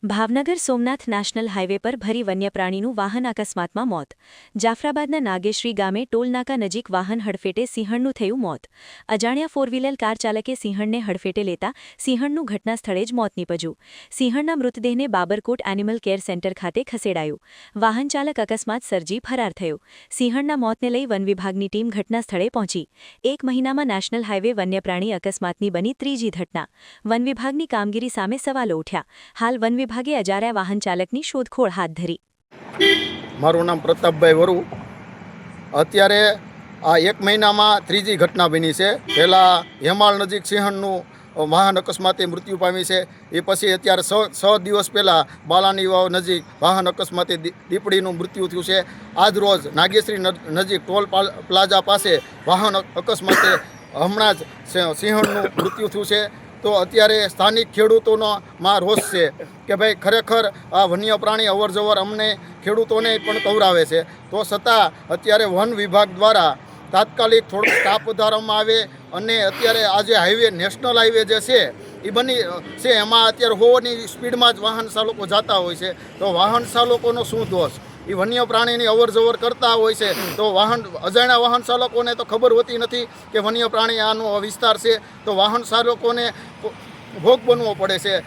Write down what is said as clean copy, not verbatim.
Bhavnagar Somnath national highway પર ભરી વન્યપ્રાણીનું વાહન અકસ્માતમાં મોત. જાફરાબાદના નાગેશ્રી ગામે ટોલનાકા નજીક વાહન હડફેટે સિંહણનું થયું મોત. અજાણ્યા ફોર વ્હીલર કાર ચાલકે સિંહણને હડફેટે લેતા સિંહણનું ઘટના સ્થળે જ મોત નીપજ્યું. સિંહણના મૃતદેહને બાબરકોટ એનિમલ કેર સેન્ટર ખાતે ખસેડાયું. વાહન ચાલક અકસ્માત સર્જી ફરાર થયો. સિંહણના મોતને લઈ વન વિભાગની ટીમ ઘટના સ્થળે પહોંચી. એક મહિનામાં નેશનલ હાઇવે વન્યપ્રાણી અકસ્માતની બની ત્રીજી ઘટના. વન વિભાગની કામગીરી સામે સવાલો ઉઠ્યા. હાલ વન વિભાગે અજાણ્યા વાહન ચાલકની શોધખોળ હાથ ધરી. મારું નામ પ્રતાપભાઈ વરુ. અત્યારે આ એક મહિનામાં ત્રીજી ઘટના બની છે. પહેલાં હેમાળ નજીક સિંહણનું વાહન અકસ્માતે મૃત્યુ પામી છે. એ પછી અત્યારે 6 દિવસ પહેલાં બાલાની વાવ નજીક વાહન અકસ્માતે દીપડીનું મૃત્યુ થયું છે. આજ રોજ નાગેશ્રી નજીક ટોલ પ્લાઝા પાસે વાહન અકસ્માતે હમણાં જ સિંહણનું મૃત્યુ થયું છે. તો અત્યારે સ્થાનિક ખેડૂતોનો માં રોષ છે કે ભાઈ ખરેખર આ વન્ય પ્રાણી અવરજવર અમને ખેડૂતોને પણ કવરાવે છે. તો છતાં અત્યારે વન વિભાગ દ્વારા તાત્કાલિક થોડોક સ્ટાફ વધારવામાં આવે અને અત્યારે આ જે હાઈવે નેશનલ હાઈવે જે છે એ બની છે એમાં અત્યારે 100ની સ્પીડમાં જ વાહન ચાલકો જતા હોય છે. તો વાહન ચાલકોનો શું દોષ? એ વન્ય પ્રાણીની અવરજવર કરતા હોય છે. તો અજાણ્યા વાહન ચાલકોને તો ખબર હોતી નથી કે વન્ય પ્રાણી આનો વિસ્તાર છે. તો વાહન ચાલકોને ભોગ બનવો પડે છે.